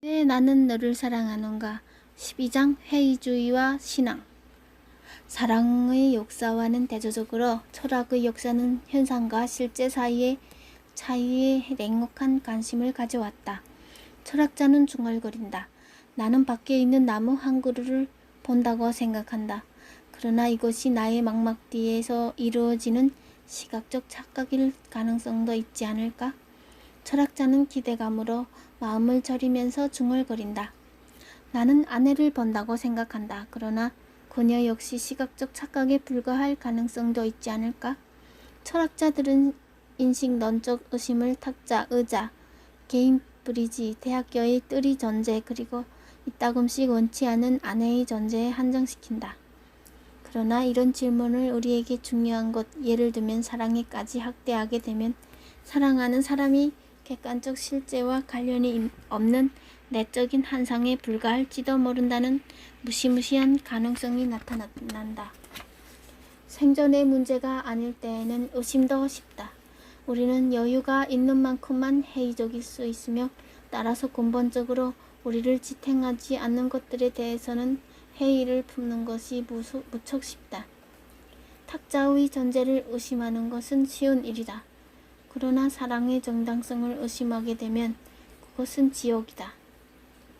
왜 나는 너를 사랑하는가? 12장 회의주의와 신앙. 사랑의 역사와는 대조적으로 철학의 역사는 현상과 실제 사이의 차이에 냉혹한 관심을 가져왔다. 철학자는 중얼거린다. 나는 밖에 있는 나무 한 그루를 본다고 생각한다. 그러나 이것이 나의 망막 뒤에서 이루어지는 시각적 착각일 가능성도 있지 않을까? 철학자는 기대감으로 마음을 저리면서 중얼거린다. 나는 아내를 본다고 생각한다. 그러나 그녀 역시 시각적 착각에 불과할 가능성도 있지 않을까? 철학자들은 인식론적 의심을 탁자, 의자, 개인 브리지, 대학교의 뜰이 존재, 그리고 이따금씩 원치 않은 아내의 존재에 한정시킨다. 그러나 이런 질문을 우리에게 중요한 것, 예를 들면 사랑에까지 확대하게 되면 사랑하는 사람이 객관적 실제와 관련이 없는 내적인 환상에 불과할지도 모른다는 무시무시한 가능성이 나타난다. 생존의 문제가 아닐 때에는 의심도 쉽다. 우리는 여유가 있는 만큼만 회의적일 수 있으며 따라서 근본적으로 우리를 지탱하지 않는 것들에 대해서는 회의를 품는 것이 무척 쉽다. 탁자의 존재를 의심하는 것은 쉬운 일이다. 그러나 사랑의 정당성을 의심하게 되면 그것은 지옥이다.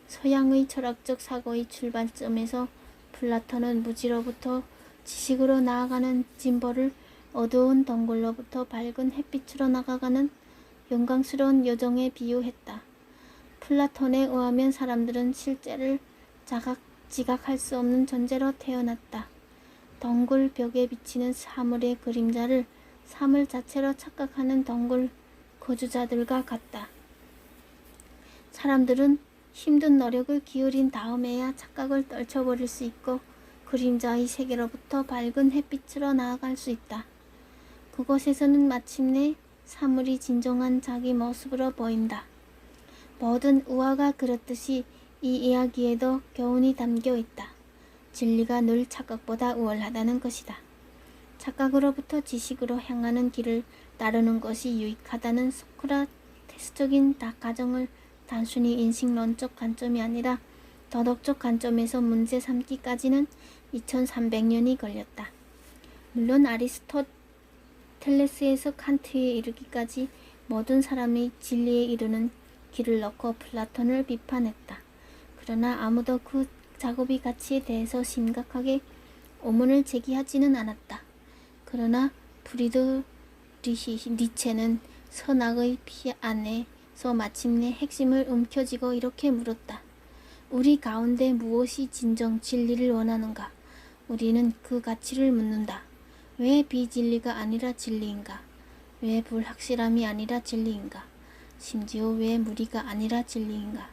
서양의 철학적 사고의 출발점에서 플라톤은 무지로부터 지식으로 나아가는 진보를 어두운 덩굴로부터 밝은 햇빛으로 나아가는 영광스러운 여정에 비유했다. 플라톤에 의하면 사람들은 실제를 지각할 수 없는 존재로 태어났다. 덩굴 벽에 비치는 사물의 그림자를 사물 자체로 착각하는 덩굴 거주자들과 같다. 사람들은 힘든 노력을 기울인 다음에야 착각을 떨쳐버릴 수 있고 그림자의 세계로부터 밝은 햇빛으로 나아갈 수 있다. 그곳에서는 마침내 사물이 진정한 자기 모습으로 보인다. 모든 우화가 그렇듯이 이 이야기에도 교훈이 담겨 있다. 진리가 늘 착각보다 우월하다는 것이다. 착각으로부터 지식으로 향하는 길을 따르는 것이 유익하다는 소크라테스적인 가정을 단순히 인식론적 관점이 아니라 도덕적 관점에서 문제 삼기까지는 2300년이 걸렸다. 물론 아리스토텔레스에서 칸트에 이르기까지 모든 사람이 진리에 이르는 길을 놓고 플라톤을 비판했다. 그러나 아무도 그 작업의 가치에 대해서 심각하게 의문을 제기하지는 않았다. 그러나 프리드리히 니체는 선악의 피 안에서 마침내 핵심을 움켜쥐고 이렇게 물었다. 우리 가운데 무엇이 진정 진리를 원하는가? 우리는 그 가치를 묻는다. 왜 비진리가 아니라 진리인가? 왜 불확실함이 아니라 진리인가? 심지어 왜 무리가 아니라 진리인가?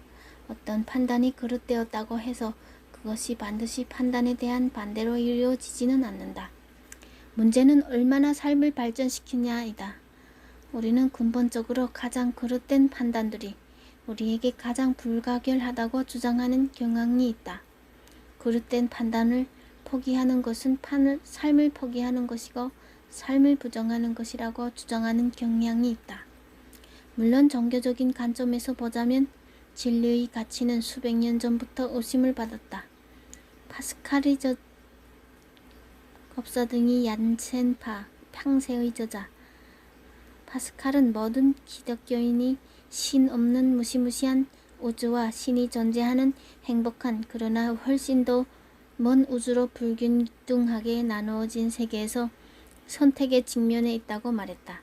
어떤 판단이 그릇되었다고 해서 그것이 반드시 판단에 대한 반대로 이루어지지는 않는다. 문제는 얼마나 삶을 발전시키냐이다. 우리는 근본적으로 가장 그릇된 판단들이 우리에게 가장 불가결하다고 주장하는 경향이 있다. 그릇된 판단을 포기하는 것은 삶을 포기하는 것이고 삶을 부정하는 것이라고 주장하는 경향이 있다. 물론 종교적인 관점에서 보자면 진리의 가치는 수백 년 전부터 의심을 받았다. 파스칼의 법사 등이 얀센파, 팡세의 저자. 파스칼은 모든 기독교인이 신 없는 무시무시한 우주와 신이 존재하는 행복한 그러나 훨씬 더 먼 우주로 불균등하게 나누어진 세계에서 선택의 직면에 있다고 말했다.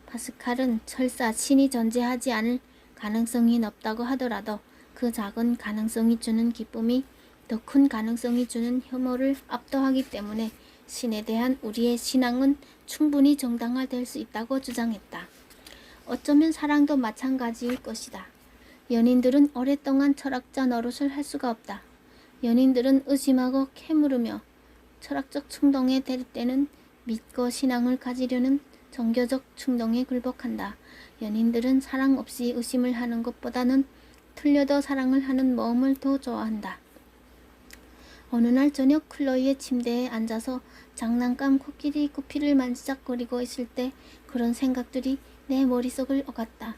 파스칼은 설사 신이 존재하지 않을 가능성이 높다고 하더라도 그 작은 가능성이 주는 기쁨이 더 큰 가능성이 주는 혐오를 압도하기 때문에 신에 대한 우리의 신앙은 충분히 정당화될 수 있다고 주장했다. 어쩌면 사랑도 마찬가지일 것이다. 연인들은 오랫동안 철학자 노릇을 할 수가 없다. 연인들은 의심하고 캐물으며 철학적 충동에 될 때는 믿고 신앙을 가지려는 종교적 충동에 굴복한다. 연인들은 사랑 없이 의심을 하는 것보다는 틀려도 사랑을 하는 모험을 더 좋아한다. 어느 날 저녁 클로이의 침대에 앉아서 장난감 코끼리 구피를 만지작거리고 있을 때 그런 생각들이 내 머릿속을 오갔다.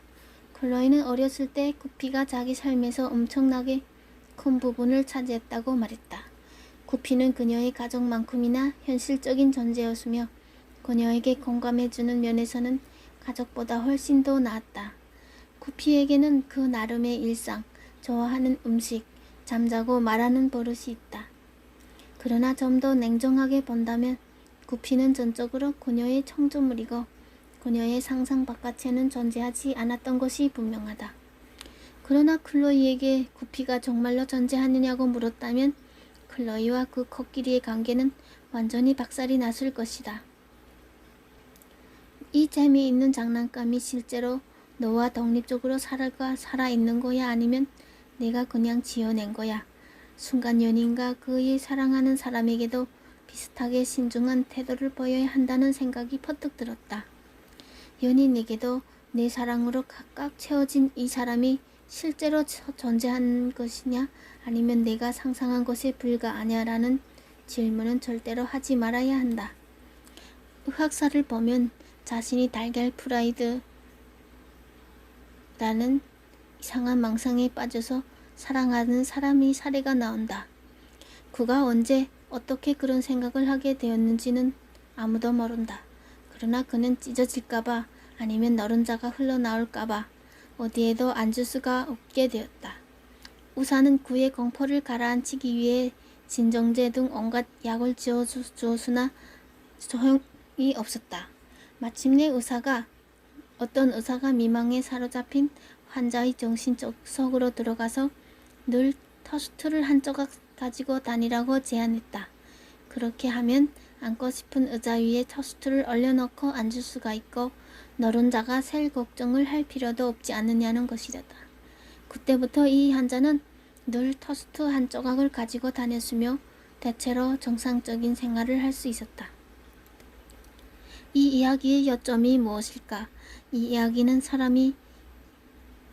클로이는 어렸을 때 구피가 자기 삶에서 엄청나게 큰 부분을 차지했다고 말했다. 구피는 그녀의 가족만큼이나 현실적인 존재였으며 그녀에게 공감해주는 면에서는 가족보다 훨씬 더 나았다. 구피에게는 그 나름의 일상, 좋아하는 음식, 잠자고 말하는 버릇이 있다. 그러나 좀 더 냉정하게 본다면 구피는 전적으로 그녀의 청조물이고 그녀의 상상 바깥에는 존재하지 않았던 것이 분명하다. 그러나 클로이에게 구피가 정말로 존재하느냐고 물었다면 클로이와 그 코끼리의 관계는 완전히 박살이 났을 것이다. 이 재미있는 장난감이 실제로 너와 독립적으로 살아있는 거야? 아니면 내가 그냥 지어낸 거야? 순간 연인과 그의 사랑하는 사람에게도 비슷하게 신중한 태도를 보여야 한다는 생각이 퍼뜩 들었다. 연인에게도 내 사랑으로 각각 채워진 이 사람이 실제로 존재한 것이냐 아니면 내가 상상한 것에 불과하냐 라는 질문은 절대로 하지 말아야 한다. 의학사를 보면 자신이 달걀 프라이드 라는 이상한 망상에 빠져서 사랑하는 사람의 사례가 나온다. 그가 언제 어떻게 그런 생각을 하게 되었는지는 아무도 모른다. 그러나 그는 찢어질까봐 아니면 노른자가 흘러나올까봐 어디에도 앉을 수가 없게 되었다. 의사는 그의 공포를 가라앉히기 위해 진정제 등 온갖 약을 주었으나 소용이 없었다. 마침내 어떤 의사가 미망에 사로잡힌 환자의 정신 속으로 들어가서 늘 토스트를 한 조각 가지고 다니라고 제안했다. 그렇게 하면 앉고 싶은 의자 위에 토스트를 올려놓고 앉을 수가 있고 노른자가 셀 걱정을 할 필요도 없지 않느냐는 것이다. 그때부터 이 환자는 늘 토스트 한 조각을 가지고 다녔으며 대체로 정상적인 생활을 할 수 있었다. 이 이야기의 요점이 무엇일까? 이 이야기는 사람이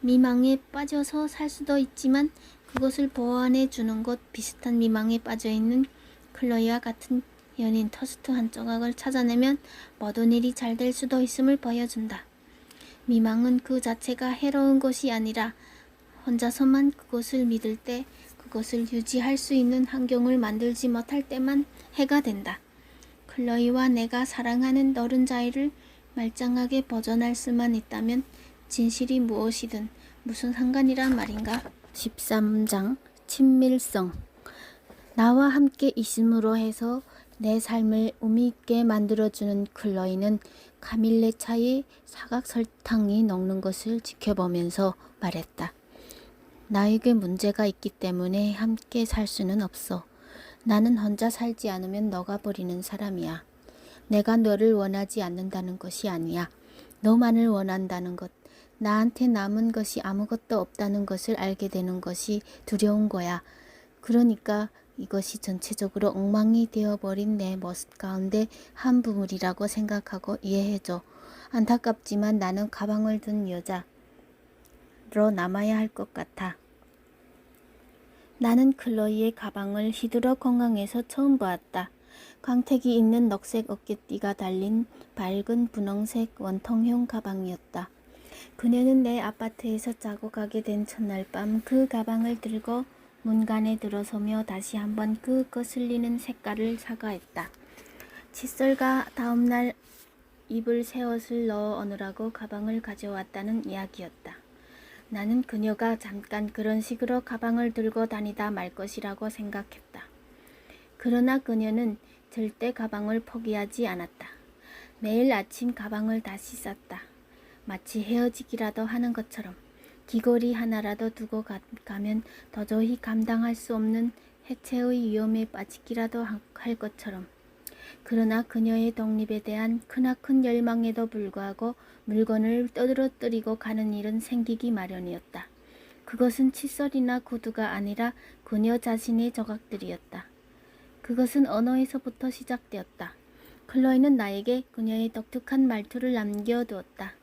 미망에 빠져서 살 수도 있지만 그것을 보완해 주는 것 비슷한 미망에 빠져있는 클로이와 같은 연인 토스트 한 조각을 찾아내면 모든 일이 잘 될 수도 있음을 보여준다. 미망은 그 자체가 해로운 것이 아니라 혼자서만 그것을 믿을 때 그것을 유지할 수 있는 환경을 만들지 못할 때만 해가 된다. 클로이와 내가 사랑하는 노른자이를 말짱하게 보존할 수만 있다면 진실이 무엇이든 무슨 상관이란 말인가? 13장 친밀성. 나와 함께 있음으로 해서 내 삶을 의미있게 만들어주는 클로이는 카밀레 차에 사각설탕이 녹는 것을 지켜보면서 말했다. 나에게 문제가 있기 때문에 함께 살 수는 없어. 나는 혼자 살지 않으면 녹아버리는 사람이야. 내가 너를 원하지 않는다는 것이 아니야. 너만을 원한다는 것. 나한테 남은 것이 아무것도 없다는 것을 알게 되는 것이 두려운 거야. 그러니까 이것이 전체적으로 엉망이 되어버린 내 모습 가운데 한 부분이라고 생각하고 이해해줘. 안타깝지만 나는 가방을 든 여자로 남아야 할 것 같아. 나는 클로이의 가방을 히드로 공항에서 처음 보았다. 광택이 있는 녹색 어깨띠가 달린 밝은 분홍색 원통형 가방이었다. 그녀는 내 아파트에서 자고 가게 된 첫날 밤 그 가방을 들고 문간에 들어서며 다시 한번 그 거슬리는 색깔을 사과했다. 칫솔과 다음날 입을 새 옷을 넣어 오느라고 가방을 가져왔다는 이야기였다. 나는 그녀가 잠깐 그런 식으로 가방을 들고 다니다 말 것이라고 생각했다. 그러나 그녀는 절대 가방을 포기하지 않았다. 매일 아침 가방을 다시 쌌다. 마치 헤어지기라도 하는 것처럼. 귀걸이 하나라도 두고 가면 도저히 감당할 수 없는 해체의 위험에 빠지기라도 할 것처럼. 그러나 그녀의 독립에 대한 크나큰 열망에도 불구하고 물건을 떠들어뜨리고 가는 일은 생기기 마련이었다. 그것은 칫솔이나 구두가 아니라 그녀 자신의 조각들이었다. 그것은 언어에서부터 시작되었다. 클로이는 나에게 그녀의 독특한 말투를 남겨두었다.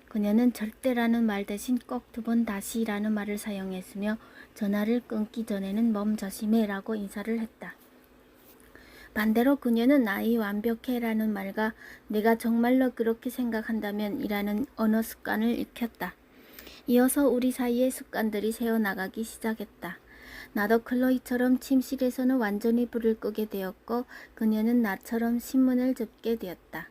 그녀는 절대라는 말 대신 꼭 2번 다시라는 말을 사용했으며 전화를 끊기 전에는 몸조심해 라고 인사를 했다. 반대로 그녀는 나의 완벽해 라는 말과 내가 정말로 그렇게 생각한다면 이라는 언어 습관을 익혔다. 이어서 우리 사이의 습관들이 새어나가기 시작했다. 나도 클로이처럼 침실에서는 완전히 불을 끄게 되었고 그녀는 나처럼 신문을 접게 되었다.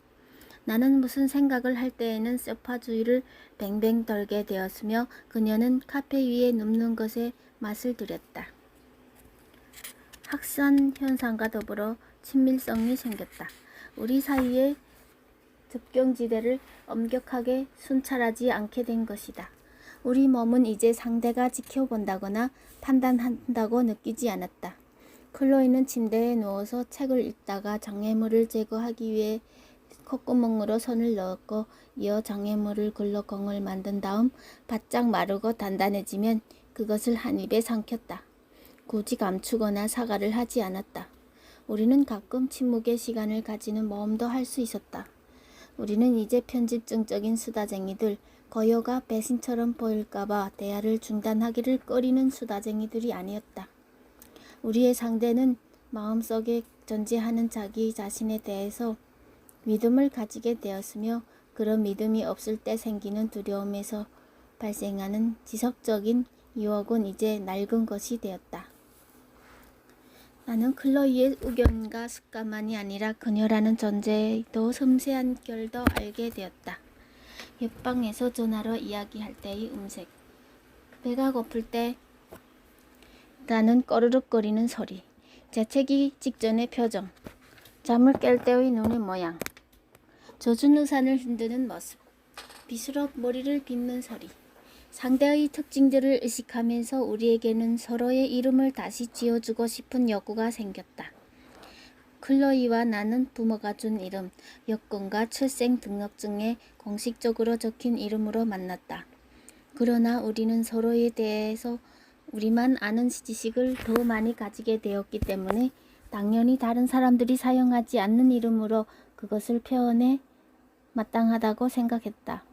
나는 무슨 생각을 할 때에는 소파 주위를 뱅뱅 돌게 되었으며 그녀는 카페 위에 눕는 것에 맛을 들였다. 확산 현상과 더불어 친밀성이 생겼다. 우리 사이의 접경지대를 엄격하게 순찰하지 않게 된 것이다. 우리 몸은 이제 상대가 지켜본다거나 판단한다고 느끼지 않았다. 클로이는 침대에 누워서 책을 읽다가 장애물을 제거하기 위해 콧구멍으로 손을 넣었고 이어 장애물을 글러 공을 만든 다음 바짝 마르고 단단해지면 그것을 한 입에 삼켰다. 굳이 감추거나 사과를 하지 않았다. 우리는 가끔 침묵의 시간을 가지는 모험도 할 수 있었다. 우리는 이제 편집증적인 수다쟁이들, 거여가 배신처럼 보일까봐 대화를 중단하기를 꺼리는 수다쟁이들이 아니었다. 우리의 상대는 마음속에 존재하는 자기 자신에 대해서 믿음을 가지게 되었으며 그런 믿음이 없을 때 생기는 두려움에서 발생하는 지속적인 유혹은 이제 낡은 것이 되었다. 나는 클로이의 의견과 습관만이 아니라 그녀라는 존재의 더 섬세한 결도 알게 되었다. 옆방에서 전화로 이야기할 때의 음색, 배가 고플 때 나는 꺼르륵거리는 소리, 재채기 직전의 표정, 잠을 깰 때의 눈의 모양, 젖은 우산을 흔드는 모습, 빗으로 머리를 빗는 소리, 상대의 특징들을 의식하면서 우리에게는 서로의 이름을 다시 지어주고 싶은 욕구가 생겼다. 클로이와 나는 부모가 준 이름, 여권과 출생 등록증에 공식적으로 적힌 이름으로 만났다. 그러나 우리는 서로에 대해서 우리만 아는 지식을 더 많이 가지게 되었기 때문에 당연히 다른 사람들이 사용하지 않는 이름으로 그것을 표현해 마땅하다고 생각했다.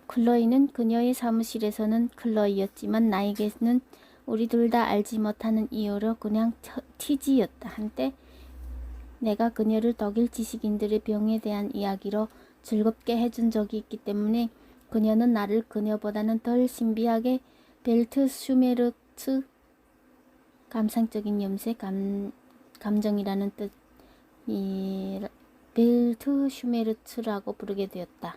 클로이는 그녀의 사무실에서는 클로이였지만 나에게는 우리 둘 다 알지 못하는 이유로 그냥 티지였다. 한때 내가 그녀를 독일 지식인들의 병에 대한 이야기로 즐겁게 해준 적이 있기 때문에 그녀는 나를 그녀보다는 덜 신비하게 벨트 슈메르츠, 감상적인 염색, 감정이라는 뜻, 벨트 슈메르츠라고 부르게 되었다.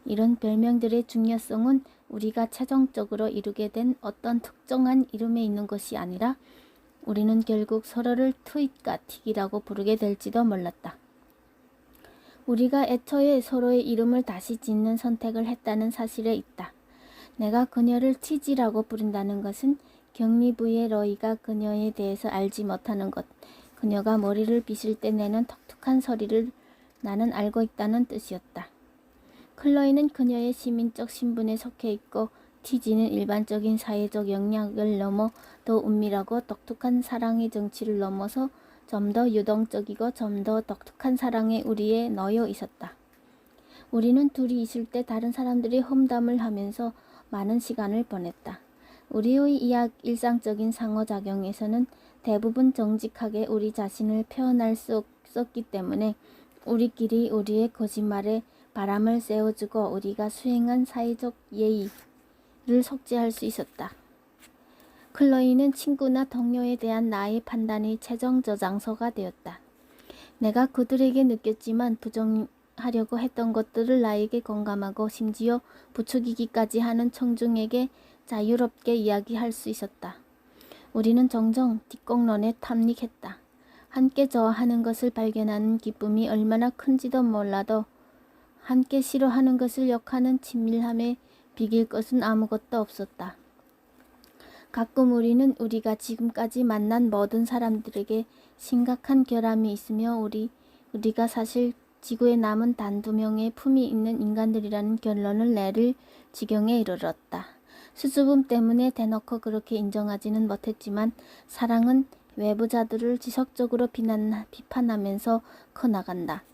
이런 별명들의 중요성은 우리가 최종적으로 이루게 된 어떤 특정한 이름에 있는 것이 아니라 우리는 결국 서로를 트윗과 틱이라고 부르게 될지도 몰랐다. 우리가 애초에 서로의 이름을 다시 짓는 선택을 했다는 사실에 있다. 내가 그녀를 티지라고 부른다는 것은 격리 부의 로이가 그녀에 대해서 알지 못하는 것, 그녀가 머리를 빗을 때 내는 톡톡한 소리를 나는 알고 있다는 뜻이었다. 클로이는 그녀의 시민적 신분에 속해 있고 티지는 일반적인 사회적 영역을 넘어 더 은밀하고 독특한 사랑의 정치를 넘어서 좀 더 유동적이고 좀 더 독특한 사랑에 우리에 놓여 있었다. 우리는 둘이 있을 때 다른 사람들이 험담을 하면서 많은 시간을 보냈다. 우리의 일상적인 상호작용에서는 대부분 정직하게 우리 자신을 표현할 수 없었기 때문에 우리끼리 우리의 거짓말에 바람을 쐬어주고 우리가 수행한 사회적 예의를 속죄할 수 있었다. 클로이는 친구나 동료에 대한 나의 판단의 최종 저장소가 되었다. 내가 그들에게 느꼈지만 부정하려고 했던 것들을 나에게 공감하고 심지어 부추기기까지 하는 청중에게 자유롭게 이야기할 수 있었다. 우리는 종종 뒷공론에 탐닉했다. 함께 좋아하는 것을 발견하는 기쁨이 얼마나 큰지도 몰라도 함께 싫어하는 것을 욕하는 친밀함에 비길 것은 아무것도 없었다. 가끔 우리는 우리가 지금까지 만난 모든 사람들에게 심각한 결함이 있으며 우리가 사실 지구에 남은 단 2명의 품이 있는 인간들이라는 결론을 내릴 지경에 이르렀다. 수줍음 때문에 대놓고 그렇게 인정하지는 못했지만 사랑은 외부자들을 지속적으로 비판하면서 커나간다.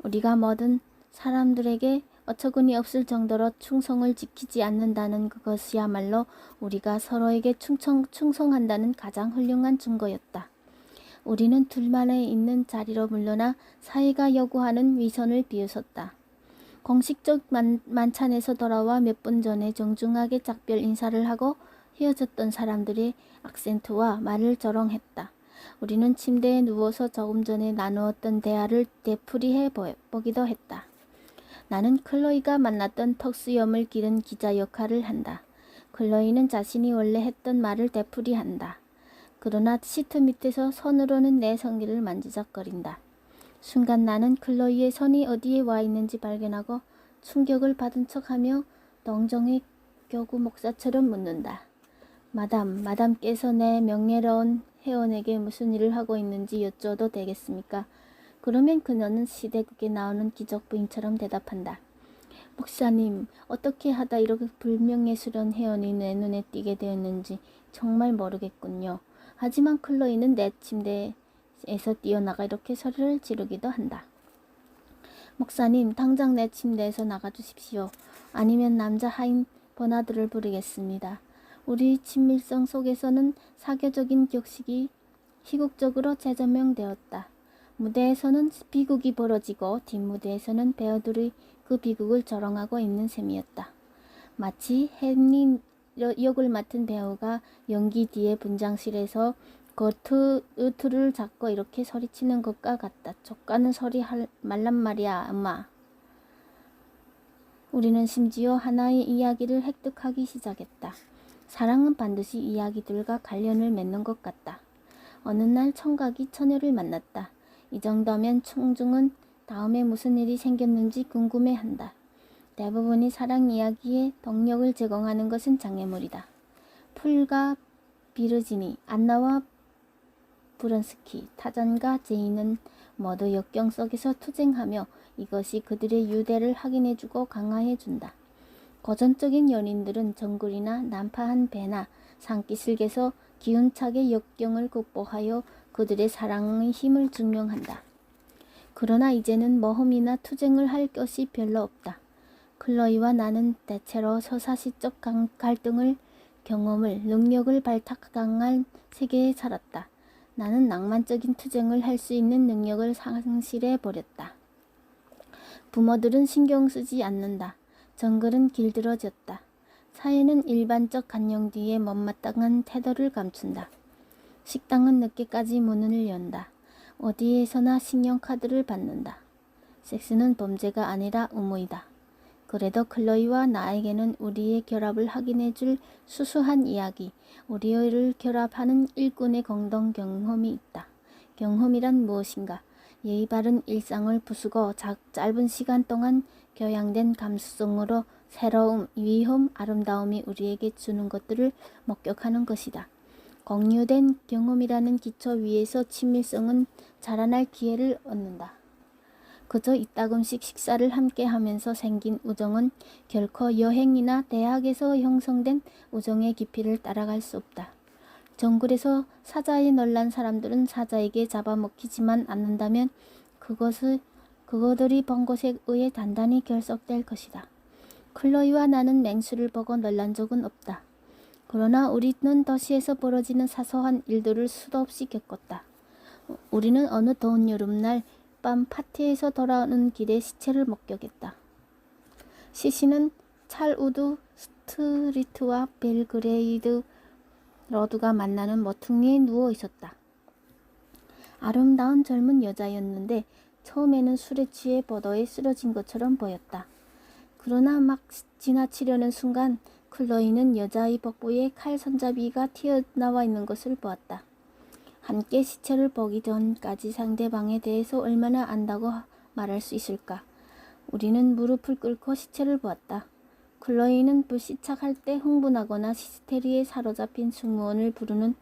우리가 모든 사람들에게 어처구니 없을 정도로 충성을 지키지 않는다는 그것이야말로 우리가 서로에게 충성한다는 가장 훌륭한 증거였다. 우리는 둘만에 있는 자리로 물러나 사회가 요구하는 위선을 비웃었다. 공식적 만찬에서 돌아와 몇 분 전에 정중하게 작별 인사를 하고 헤어졌던 사람들의 악센트와 말을 조롱했다. 우리는 침대에 누워서 조금 전에 나누었던 대화를 되풀이해 보기도 했다. 나는 클로이가 만났던 턱수염을 기른 기자 역할을 한다. 클로이는 자신이 원래 했던 말을 되풀이한다. 그러나 시트 밑에서 손으로는 내 성기를 만지작거린다. 순간 나는 클로이의 손이 어디에 와 있는지 발견하고 충격을 받은 척하며 동정의 교구 목사처럼 묻는다. 마담께서 내 명예로운 회원에게 무슨 일을 하고 있는지 여쭤도 되겠습니까? 그러면 그녀는 시대극에 나오는 기적 부인처럼 대답한다. 목사님, 어떻게 하다 이렇게 불명예스러운 회원이 내 눈에 띄게 되었는지 정말 모르겠군요. 하지만 클로이는 내 침대에서 뛰어나가 이렇게 소리를 지르기도 한다. 목사님, 당장 내 침대에서 나가주십시오. 아니면 남자 하인 버나드를 부르겠습니다. 우리 친밀성 속에서는 사교적인 격식이 희곡적으로 재조명되었다. 무대에서는 비극이 벌어지고 뒷무대에서는 배우들이 그 비극을 조롱하고 있는 셈이었다. 마치 헨리 역을 맡은 배우가 연기 뒤에 분장실에서 거트를 잡고 이렇게 소리치는 것과 같다. 족가는 소리 말란 말이야, 엄마. 우리는 심지어 하나의 이야기를 획득하기 시작했다. 사랑은 반드시 이야기들과 관련을 맺는 것 같다. 어느 날 청각이 처녀를 만났다. 이 정도면 청중은 다음에 무슨 일이 생겼는지 궁금해한다. 대부분이 사랑 이야기에 동력을 제공하는 것은 장애물이다. 풀과 비르지니, 안나와 브론스키, 타잔과 제이는 모두 역경 속에서 투쟁하며 이것이 그들의 유대를 확인해주고 강화해준다. 고전적인 연인들은 정글이나 난파한 배나 산기슭에서 기운차게 역경을 극복하여 그들의 사랑의 힘을 증명한다. 그러나 이제는 모험이나 투쟁을 할 것이 별로 없다. 클로이와 나는 대체로 서사시적 갈등을, 경험을, 능력을 발탁당한 세계에 살았다. 나는 낭만적인 투쟁을 할 수 있는 능력을 상실해 버렸다. 부모들은 신경 쓰지 않는다. 정글은 길들어졌다. 사회는 일반적 간용 뒤에 못마땅한 태도를 감춘다. 식당은 늦게까지 문을 연다. 어디에서나 신용카드를 받는다. 섹스는 범죄가 아니라 의무이다. 그래도 클로이와 나에게는 우리의 결합을 확인해줄 수수한 이야기, 우리를 결합하는 일꾼의 공동 경험이 있다. 경험이란 무엇인가? 예의 바른 일상을 부수고 짧은 시간 동안 교양된 감수성으로 새로움, 위험, 아름다움이 우리에게 주는 것들을 목격하는 것이다. 공유된 경험이라는 기초 위에서 친밀성은 자라날 기회를 얻는다. 그저 이따금씩 식사를 함께 하면서 생긴 우정은 결코 여행이나 대학에서 형성된 우정의 깊이를 따라갈 수 없다. 정글에서 사자에 놀란 사람들은 사자에게 잡아먹히지만 않는다면 그거들이 본 것에 의해 단단히 결속될 것이다. 클로이와 나는 맹수를 보고 놀란 적은 없다. 그러나 우리는 도시에서 벌어지는 사소한 일들을 수도 없이 겪었다. 우리는 어느 더운 여름날 밤 파티에서 돌아오는 길에 시체를 목격했다. 시신은 찰우드 스트리트와 벨그레이드 로드가 만나는 모퉁이에 누워 있었다. 아름다운 젊은 여자였는데 처음에는 술에 취해 보도에 쓰러진 것처럼 보였다. 그러나 막 지나치려는 순간 클로이는 여자의 복부에 칼 손잡이가 튀어나와 있는 것을 보았다. 함께 시체를 보기 전까지 상대방에 대해서 얼마나 안다고 말할 수 있을까? 우리는 무릎을 꿇고 시체를 보았다. 클로이는 불시착할 때 흥분하거나 히스테리에 사로잡힌 승무원을 부르는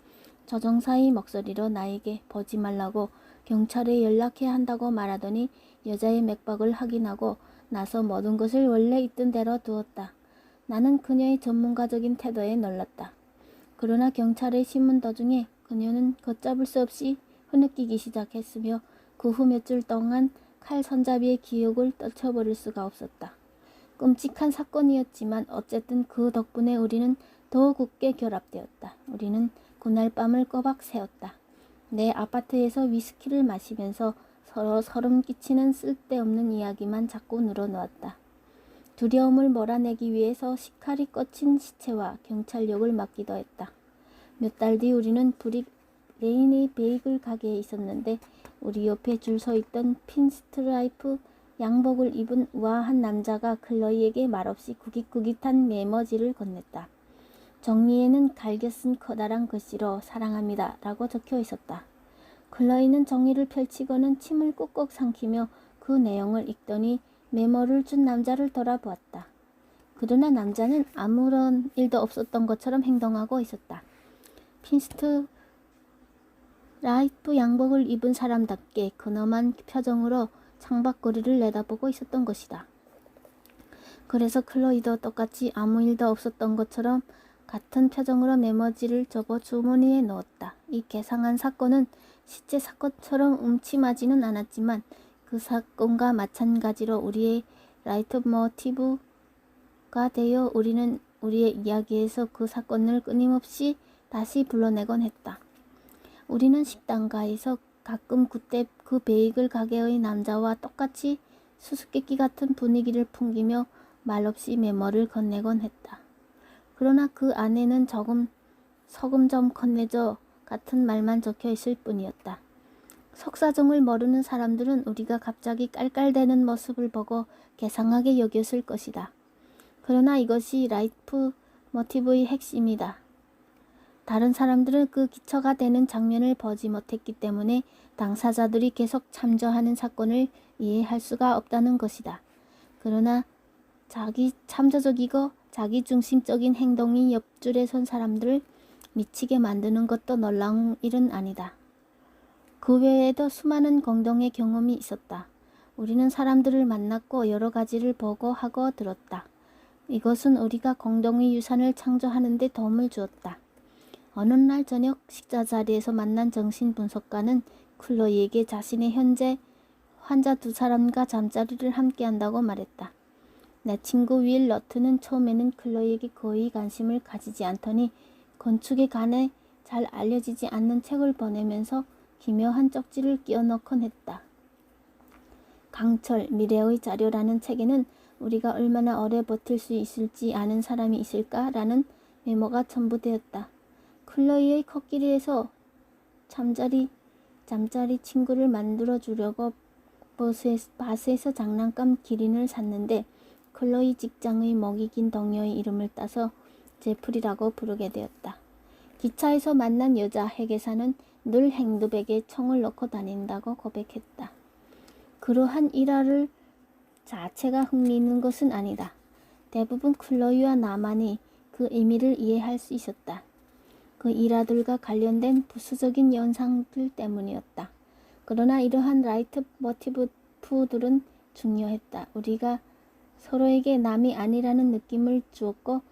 조종사의 목소리로 나에게 보지 말라고 경찰에 연락해야 한다고 말하더니 여자의 맥박을 확인하고 나서 모든 것을 원래 있던 대로 두었다. 나는 그녀의 전문가적인 태도에 놀랐다. 그러나 경찰의 신문 도중에 그녀는 걷잡을 수 없이 흐느끼기 시작했으며 그 후 몇 줄 동안 칼 손잡이의 기억을 떨쳐버릴 수가 없었다. 끔찍한 사건이었지만 어쨌든 그 덕분에 우리는 더 굳게 결합되었다. 우리는 그날 밤을 꼬박 새웠다. 내 아파트에서 위스키를 마시면서 서로 소름 끼치는 쓸데없는 이야기만 자꾸 늘어놓았다. 두려움을 몰아내기 위해서 시칼이 꽂힌 시체와 경찰력을 맡기도 했다. 몇 달 뒤 우리는 레인의 베이글 가게에 있었는데 우리 옆에 줄 서 있던 핀스트라이프 양복을 입은 우아한 남자가 클로이에게 말없이 구깃구깃한 메모지를 건넸다. 정리에는 갈겨 쓴 커다란 글씨로 사랑합니다 라고 적혀 있었다. 클로이는 정리를 펼치고는 침을 꾹꾹 삼키며 그 내용을 읽더니 메모를 준 남자를 돌아보았다. 그러나 남자는 아무런 일도 없었던 것처럼 행동하고 있었다. 핀스트 라이프 양복을 입은 사람답게 근엄한 표정으로 창밖거리를 내다보고 있었던 것이다. 그래서 클로이도 똑같이 아무 일도 없었던 것처럼 같은 표정으로 메모지를 접어 주머니에 넣었다. 이 괴상한 사건은 시체 사건처럼 음침하지는 않았지만 그 사건과 마찬가지로 우리의 라이트모티브가 되어 우리는 우리의 이야기에서 그 사건을 끊임없이 다시 불러내곤 했다. 우리는 식당가에서 가끔 그때 그 베이글 가게의 남자와 똑같이 수수께끼 같은 분위기를 풍기며 말없이 메모를 건네곤 했다. 그러나 그 안에는 소금 좀 건네줘 같은 말만 적혀 있을 뿐이었다. 속사정을 모르는 사람들은 우리가 갑자기 깔깔대는 모습을 보고 괴상하게 여겼을 것이다. 그러나 이것이 라이프 모티브의 핵심이다. 다른 사람들은 그 기초가 되는 장면을 보지 못했기 때문에 당사자들이 계속 참조하는 사건을 이해할 수가 없다는 것이다. 그러나 자기 참조적이고 자기중심적인 행동이 옆줄에 선 사람들을 미치게 만드는 것도 놀라운 일은 아니다. 그 외에도 수많은 공동의 경험이 있었다. 우리는 사람들을 만났고 여러 가지를 보고 하고 들었다. 이것은 우리가 공동의 유산을 창조하는 데 도움을 주었다. 어느 날 저녁 식사 자리에서 만난 정신분석가는 클로이에게 자신의 현재 환자 2사람과 잠자리를 함께 한다고 말했다. 내 친구 윌 러트는 처음에는 클로이에게 거의 관심을 가지지 않더니 건축에 관해 잘 알려지지 않는 책을 보내면서 기묘한 쪽지를 끼워 넣곤 했다. 강철, 미래의 자료라는 책에는 우리가 얼마나 오래 버틸 수 있을지 아는 사람이 있을까라는 메모가 첨부되었다. 클로이의 코끼리에서 잠자리 친구를 만들어주려고 바스에서 장난감 기린을 샀는데 클로이 직장의 목이 긴 동료의 이름을 따서 제프리라고 부르게 되었다. 기차에서 만난 여자 회계사는 늘 행두백에 총을 넣고 다닌다고 고백했다. 그러한 일화를 자체가 흥미있는 것은 아니다. 대부분 클로이와 나만이 그 의미를 이해할 수 있었다. 그 일화들과 관련된 부수적인 현상들 때문이었다. 그러나 이러한 라이트 모티브들은 중요했다. 우리가 서로에게 남이 아니라는 느낌을 주었고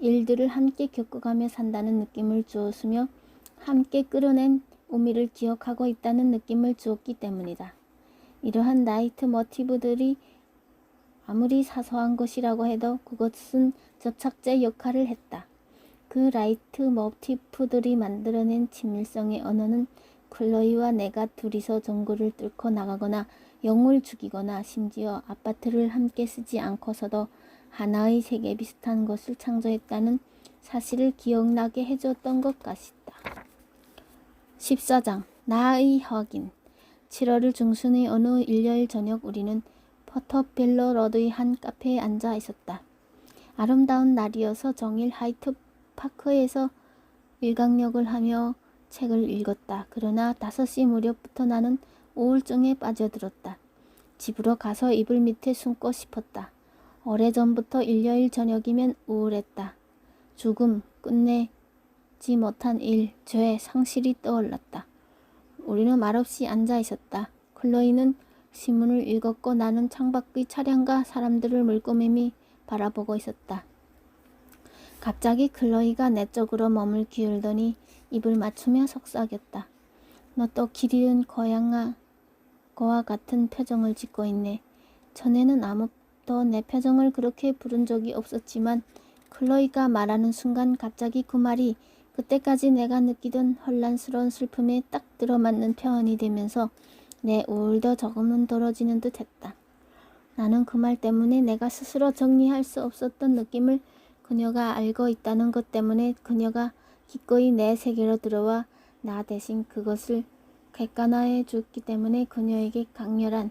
일들을 함께 겪어가며 산다는 느낌을 주었으며 함께 끌어낸 의미를 기억하고 있다는 느낌을 주었기 때문이다. 이러한 라이트 모티브들이 아무리 사소한 것이라고 해도 그것은 접착제 역할을 했다. 그 라이트 모티프들이 만들어낸 친밀성의 언어는 클로이와 내가 둘이서 정글을 뚫고 나가거나 영을 죽이거나 심지어 아파트를 함께 쓰지 않고서도 하나의 세계 비슷한 것을 창조했다는 사실을 기억나게 해줬던 것 같다. 14장 나의 확인. 7월 중순의 어느 일요일 저녁 우리는 포터벨로 로드의 한 카페에 앉아 있었다. 아름다운 날이어서 종일 하이트 파크에서 일광욕을 하며 책을 읽었다. 그러나 5시 무렵부터 나는 우울증에 빠져들었다. 집으로 가서 이불 밑에 숨고 싶었다. 오래전부터 일요일 저녁이면 우울했다. 죽음, 끝내지 못한 일, 죄, 상실이 떠올랐다. 우리는 말없이 앉아 있었다. 클로이는 신문을 읽었고 나는 창밖의 차량과 사람들을 물끄매미 바라보고 있었다. 갑자기 클로이가 내 쪽으로 몸을 기울더니 입을 맞추며 속삭였다. 너 또 길 잃은 고와 같은 표정을 짓고 있네. 전에는 아무도 내 표정을 그렇게 부른 적이 없었지만 클로이가 말하는 순간 갑자기 그 말이 그때까지 내가 느끼던 혼란스러운 슬픔에 딱 들어맞는 표현이 되면서 내 우울도 조금은 덜어지는 듯 했다. 나는 그 말 때문에 내가 스스로 정리할 수 없었던 느낌을 그녀가 알고 있다는 것 때문에 그녀가 기꺼이 내 세계로 들어와 나 대신 그것을 객관화해 줬기 때문에 그녀에게 강렬한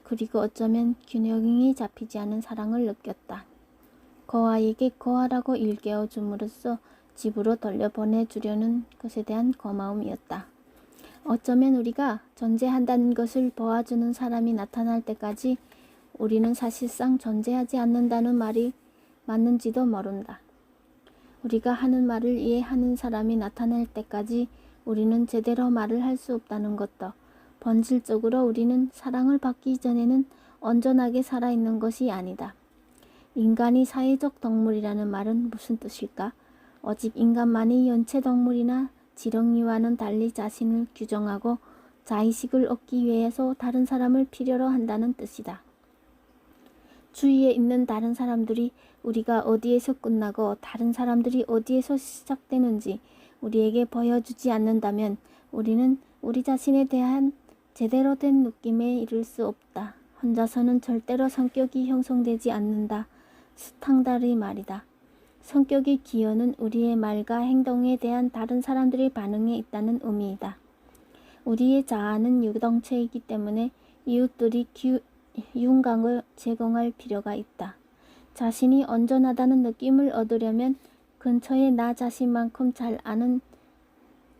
그리고 어쩌면 균형이 잡히지 않은 사랑을 느꼈다. 거아에게 거하라고 일깨워 줌으로써 집으로 돌려보내주려는 것에 대한 고마움이었다. 어쩌면 우리가 존재한다는 것을 보아주는 사람이 나타날 때까지 우리는 사실상 존재하지 않는다는 말이 맞는지도 모른다. 우리가 하는 말을 이해하는 사람이 나타날 때까지 우리는 제대로 말을 할 수 없다는 것도 본질적으로 우리는 사랑을 받기 전에는 온전하게 살아있는 것이 아니다. 인간이 사회적 동물이라는 말은 무슨 뜻일까? 오직 인간만이 연체동물이나 지렁이와는 달리 자신을 규정하고 자의식을 얻기 위해서 다른 사람을 필요로 한다는 뜻이다. 주위에 있는 다른 사람들이 우리가 어디에서 끝나고 다른 사람들이 어디에서 시작되는지 우리에게 보여주지 않는다면 우리는 우리 자신에 대한 제대로 된 느낌에 이를 수 없다. 혼자서는 절대로 성격이 형성되지 않는다. 스탕달의 말이다. 성격의 기여는 우리의 말과 행동에 대한 다른 사람들의 반응에 있다는 의미이다. 우리의 자아는 유동체이기 때문에 이웃들이 윤곽을 제공할 필요가 있다. 자신이 온전하다는 느낌을 얻으려면 근처에 나 자신만큼 잘 아는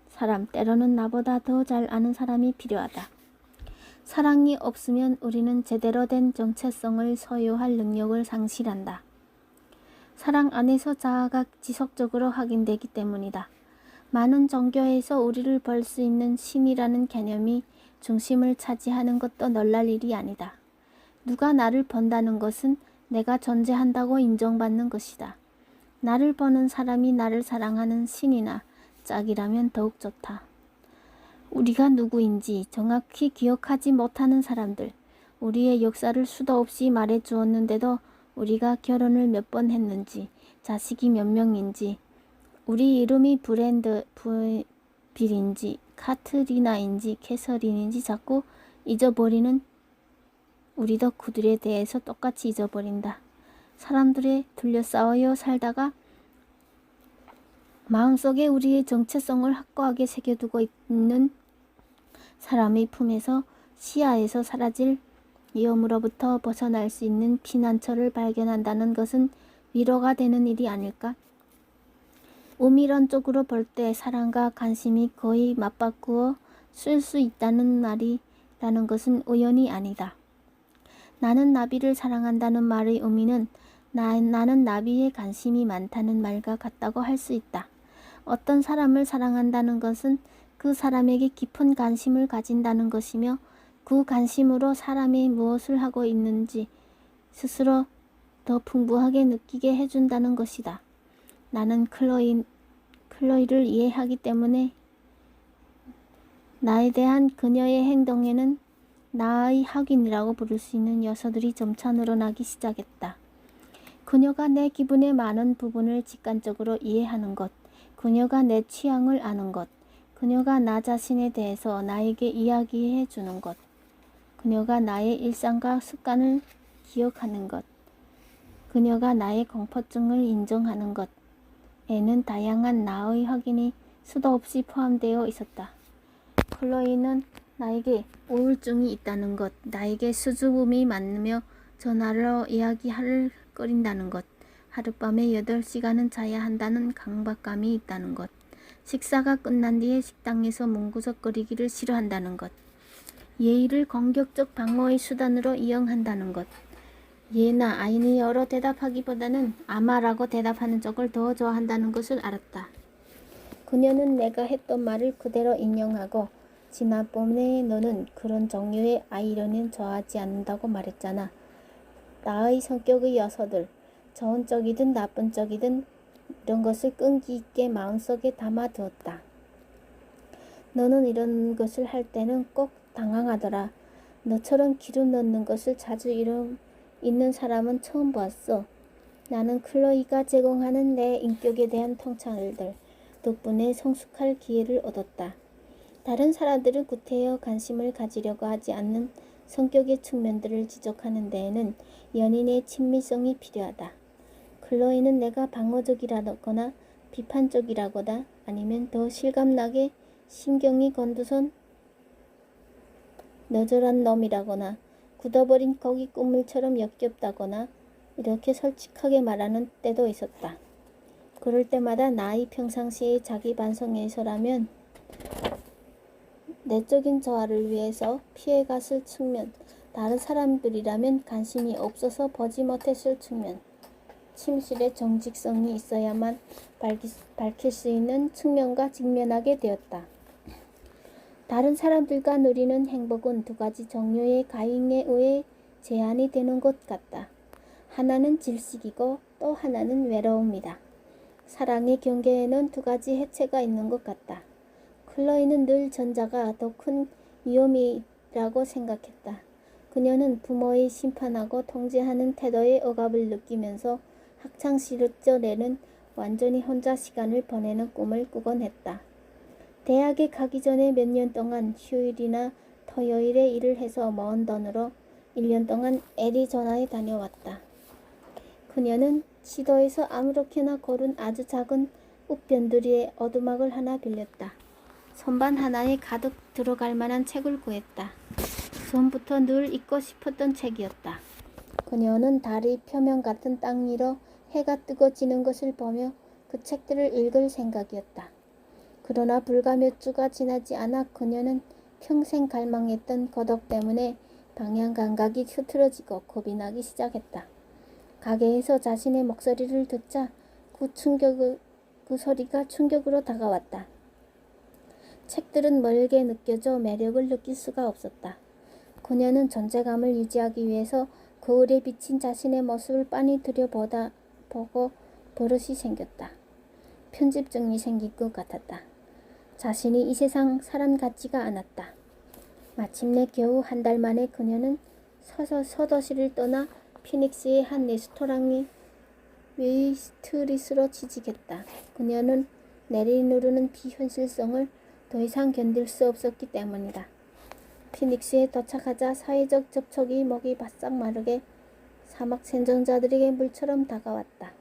사람, 때로는 나보다 더 잘 아는 사람이 필요하다. 사랑이 없으면 우리는 제대로 된 정체성을 소유할 능력을 상실한다. 사랑 안에서 자아가 지속적으로 확인되기 때문이다. 많은 종교에서 우리를 볼 수 있는 신이라는 개념이 중심을 차지하는 것도 놀랄 일이 아니다. 누가 나를 본다는 것은 내가 존재한다고 인정받는 것이다. 나를 보는 사람이 나를 사랑하는 신이나 짝이라면 더욱 좋다. 우리가 누구인지 정확히 기억하지 못하는 사람들, 우리의 역사를 수도 없이 말해 주었는데도 우리가 결혼을 몇 번 했는지, 자식이 몇 명인지, 우리 이름이 빌인지, 카트리나인지, 캐서린인지 자꾸 잊어버리는 우리도 그들에 대해서 똑같이 잊어버린다. 사람들에 둘러싸여 살다가 마음속에 우리의 정체성을 확고하게 새겨두고 있는 사람의 품에서 시야에서 사라질 위험으로부터 벗어날 수 있는 피난처를 발견한다는 것은 위로가 되는 일이 아닐까? 우미론적으로 볼 때 사랑과 관심이 거의 맞바꾸어 쓸 수 있다는 말이라는 것은 우연이 아니다. 나는 나비를 사랑한다는 말의 의미는 나는 나비에 관심이 많다는 말과 같다고 할 수 있다. 어떤 사람을 사랑한다는 것은 그 사람에게 깊은 관심을 가진다는 것이며 그 관심으로 사람이 무엇을 하고 있는지 스스로 더 풍부하게 느끼게 해준다는 것이다. 나는 클로이를 이해하기 때문에 나에 대한 그녀의 행동에는 나의 학인이라고 부를 수 있는 요소들이 점차 늘어나기 시작했다. 그녀가 내 기분의 많은 부분을 직관적으로 이해하는 것, 그녀가 내 취향을 아는 것, 그녀가 나 자신에 대해서 나에게 이야기해 주는 것, 그녀가 나의 일상과 습관을 기억하는 것, 그녀가 나의 공포증을 인정하는 것에는 다양한 나의 확인이 수도 없이 포함되어 있었다. 클로이는 나에게 우울증이 있다는 것, 나에게 수줍음이 많으며 전화로 이야기할 거린다는 것, 하룻밤에 8시간은 자야 한다는 강박감이 있다는 것, 식사가 끝난 뒤에 식당에서 뭉구석거리기를 싫어한다는 것, 예의를 공격적 방어의 수단으로 이용한다는 것, 예나 아니요로 대답하기보다는 아마라고 대답하는 쪽을 더 좋아한다는 것을 알았다. 그녀는 내가 했던 말을 그대로 인용하고 지난번에 너는 그런 종류의 아이러니는 좋아하지 않는다고 말했잖아. 나의 성격의 요소들, 좋은 쪽이든 나쁜 쪽이든 이런 것을 끈기 있게 마음속에 담아두었다. 너는 이런 것을 할 때는 꼭 당황하더라. 너처럼 기름 넣는 것을 자주 있는 사람은 처음 보았어. 나는 클로이가 제공하는 내 인격에 대한 통찰들 덕분에 성숙할 기회를 얻었다. 다른 사람들은 구태여 관심을 가지려고 하지 않는 성격의 측면들을 지적하는 데에는 연인의 친밀성이 필요하다. 클로이는 내가 방어적이라거나 비판적이라거나 아니면 더 실감나게 신경이 곤두선 너절한 놈이라거나 굳어버린 고기 국물처럼 역겹다거나 이렇게 솔직하게 말하는 때도 있었다. 그럴 때마다 나의 평상시의 자기 반성에서라면 내적인 저하를 위해서 피해갔을 측면, 다른 사람들이라면 관심이 없어서 보지 못했을 측면, 침실의 정직성이 있어야만 밝힐 수 있는 측면과 직면하게 되었다. 다른 사람들과 누리는 행복은 두 가지 종류의 가잉에 의해 제한이 되는 것 같다. 하나는 질식이고 또 하나는 외로움이다. 사랑의 경계에는 두 가지 해체가 있는 것 같다. 클로이는 늘 전자가 더 큰 위험이라고 생각했다. 그녀는 부모의 심판하고 통제하는 태도에 억압을 느끼면서 학창 시절에는 완전히 혼자 시간을 보내는 꿈을 꾸곤 했다. 대학에 가기 전에 몇 년 동안 휴일이나 토요일에 일을 해서 모은 돈으로 1년 동안 애리조나에 다녀왔다. 그녀는 지도에서 아무렇게나 고른 아주 작은 읍변두리의 오두막을 하나 빌렸다. 선반 하나에 가득 들어갈 만한 책을 구했다. 전부터 늘 읽고 싶었던 책이었다. 그녀는 달의 표면 같은 땅 위로 해가 뜨거지는 것을 보며 그 책들을 읽을 생각이었다. 그러나 불과 몇 주가 지나지 않아 그녀는 평생 갈망했던 고독 때문에 방향 감각이 흐트러지고 겁이 나기 시작했다. 가게에서 자신의 목소리를 듣자 그 소리가 충격으로 다가왔다. 책들은 멀게 느껴져 매력을 느낄 수가 없었다. 그녀는 존재감을 유지하기 위해서 거울에 비친 자신의 모습을 빤히 들여보고 버릇이 생겼다. 편집증이 생긴 것 같았다. 자신이 이 세상 사람 같지가 않았다. 마침내 겨우 한 달 만에 그녀는 서도시를 떠나 피닉스의 한 레스토랑의 웨이트리스로 취직했다. 그녀는 내리누르는 비현실성을 더 이상 견딜 수 없었기 때문이다. 피닉스에 도착하자 사회적 접촉이 목이 바싹 마르게 사막 생존자들에게 물처럼 다가왔다.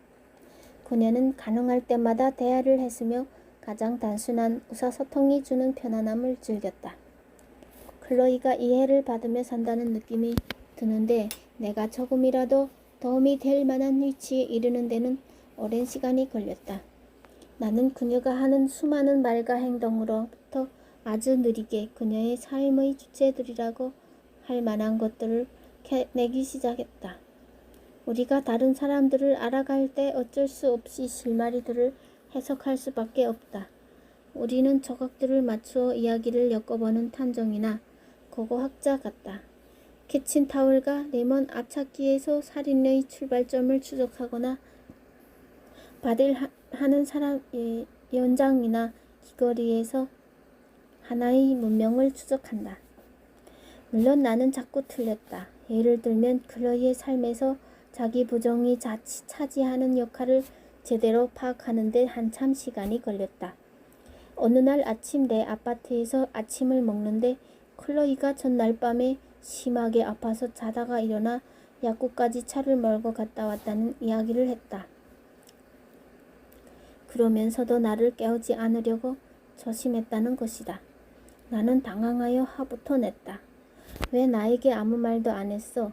그녀는 가능할 때마다 대화를 했으며 가장 단순한 의사소통이 주는 편안함을 즐겼다. 클로이가 이해를 받으며 산다는 느낌이 드는데 내가 조금이라도 도움이 될 만한 위치에 이르는 데는 오랜 시간이 걸렸다. 나는 그녀가 하는 수많은 말과 행동으로부터 아주 느리게 그녀의 삶의 주체들이라고 할 만한 것들을 내기 시작했다. 우리가 다른 사람들을 알아갈 때 어쩔 수 없이 실마리들을 해석할 수밖에 없다. 우리는 조각들을 맞추어 이야기를 엮어보는 탐정이나 고고학자 같다. 키친타월과 레몬 앞찾기에서 살인의 출발점을 추적하거나 바딜하는 사람의 연장이나 귀걸이에서 하나의 문명을 추적한다. 물론 나는 자꾸 틀렸다. 예를 들면 클로이의 삶에서 자기 부정이 차지하는 역할을 제대로 파악하는 데 한참 시간이 걸렸다. 어느 날 아침 내 아파트에서 아침을 먹는데 클로이가 전날 밤에 심하게 아파서 자다가 일어나 약국까지 차를 몰고 갔다 왔다는 이야기를 했다. 그러면서도 나를 깨우지 않으려고 조심했다는 것이다. 나는 당황하여 화부터 냈다. 왜 나에게 아무 말도 안 했어?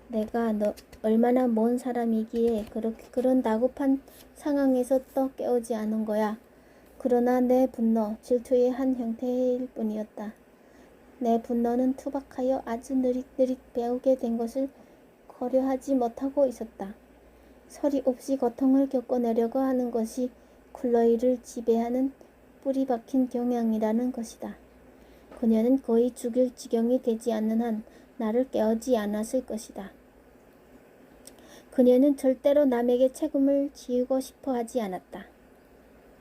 내가 너 얼마나 먼 사람이기에 그런 다급한 상황에서 또 깨우지 않은 거야. 그러나 내 분노, 질투의 한 형태일 뿐이었다. 내 분노는 투박하여 아주 느릿느릿 배우게 된 것을 고려하지 못하고 있었다. 소리 없이 고통을 겪어내려고 하는 것이 클로이를 지배하는 뿌리 박힌 경향이라는 것이다. 그녀는 거의 죽일 지경이 되지 않는 한 나를 깨우지 않았을 것이다. 그녀는 절대로 남에게 책임을 지우고 싶어 하지 않았다.